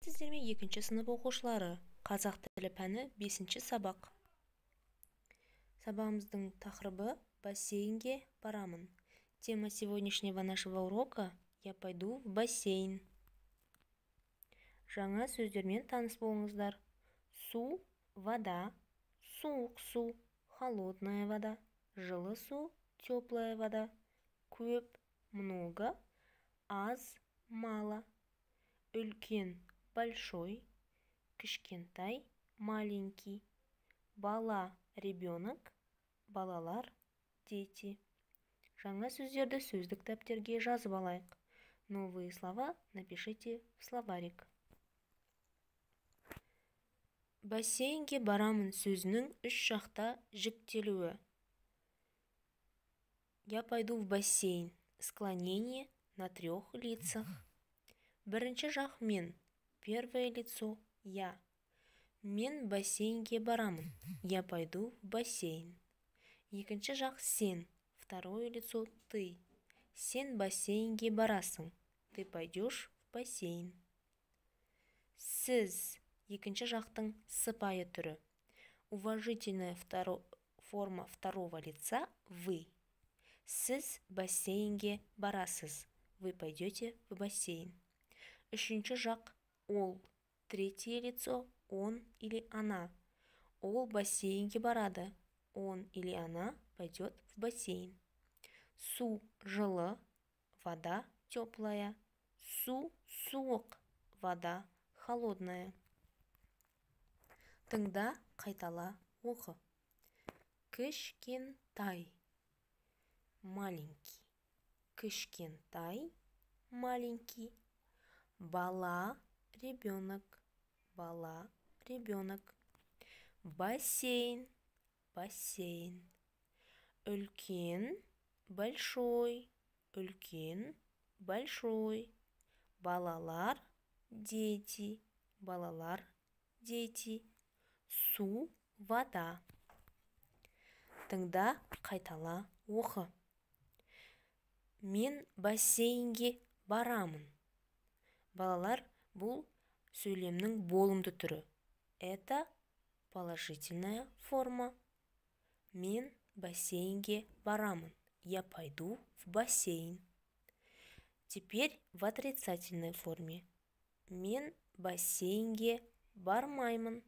Сіздермен 2-ші сынып оқушылары. Қазақ тілі пәні 5-ші сабақ. Сабағымыздың тақырыбы бассейнге барамын. Тема сегодняшнего нашего урока «Я пойду в бассейн». Жаңа сөздермен таныс болыңыздар. Су, вода, суық су, холодная вода, жылы су, теплая вода, көп, много, аз, мало, үлкен, большой, кішкентай, маленький, бала, ребенок, балалар, дети. Жаңа сөздерді сөздік дәптерге жазып алайық. Новые слова напишите в словарик. Бассейнге барамын сөзінің үш жақта жіктелуі. Я пойду в бассейн. Склонение на 3 лицах. Бірінші жақ мен. Первое лицо я. Мен бассейнге барамын. Я пойду в бассейн. Екінші жақ сен. Второе лицо ты. Сен бассейнге барасың. Ты пойдешь в бассейн. Сіз. Екінші жақтың сыпайы түрі. Уважительная форма второго лица вы. Сіз бассейнге барасыз. Вы пойдете в бассейн. Үшінші жақ ол. Третье лицо он или она. Ол бассейнге барады. Он или она пойдет в бассейн. Су жылы, вода теплая. Су суық, вода холодная. Тыңда, қайтала, оқы. Кішкентай, маленький. Кішкентай, маленький. Бала, ребенок. Бала, ребенок. Бассейн, бассейн. Үлкен, большой. Үлкен, большой. Балалар, дети. Балалар, дети. Су, вода. Тыңда, қайтала, оқы. Мен бассейнге барамын. Балалар, бұл сөйлемнің болымды түрі. Это положительная форма. Мен бассейнге барамын. Я пойду в бассейн. Теперь в отрицательной форме. Мен бассейнге бармаймын.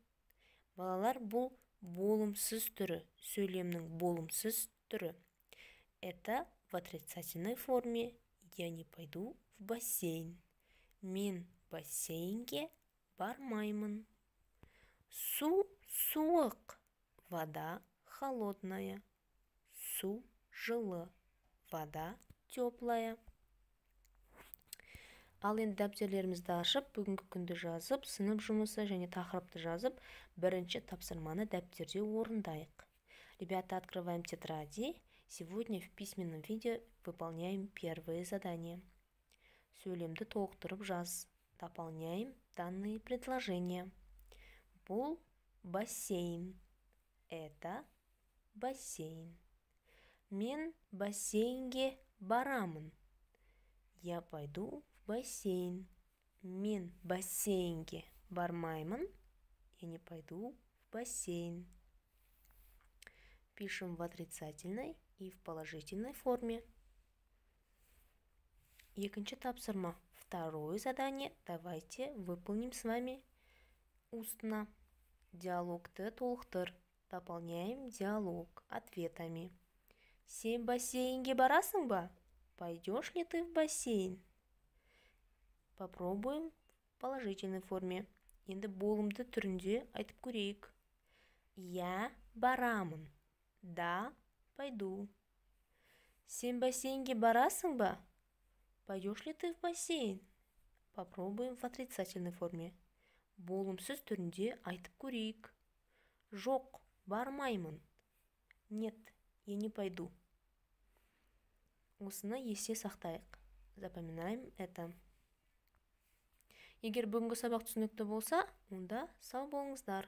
Балалар, бұл болымсыз түрі. Сөйлемнің болымсыз түрі. Это в отрицательной форме. Я не пойду в бассейн. Мен бассейнге бармаймын. Су суық. Вода холодная. Су жылы. Вода теплая. Ал енді дәптерлерімізді ашып, бүгінгі күнді жазып, сынып жұмысы және тақырыпты жазып, бірінші тапсырманы дәптерде орындайық. Ребята, открываем тетради. Сегодня в письменном виде выполняем первые задания. Сөйлемді толықтырып жаз. Дополняем данные предложения. Бұл бассейн. Это бассейн. Мен бассейнге барамын. Я пойду в бассейн. Мен бассейнге бармаймын. Я не пойду в бассейн. Пишем в отрицательной и в положительной форме. Екінші тапсырма. Второе задание давайте выполним с вами устно. Диалогты толықтыр. Дополняем диалог ответами. Сен бассейнге барасың ба? Пойдешь ли ты в бассейн? Попробуем в положительной форме. Енді болымды түрінде айтып көрейік. Я барамын. Да, пойду. Сен бассейнге барасың ба? Пойдешь ли ты в бассейн? Попробуем в отрицательной форме. Болымсыз түрінде айтып көрейік. Жоқ, бармаймын. Нет, я не пойду. Осыны есте сақтайық. Запоминаем это. Егер бүгінгі сабақ түсінікті болса, онда сау болыңыздар.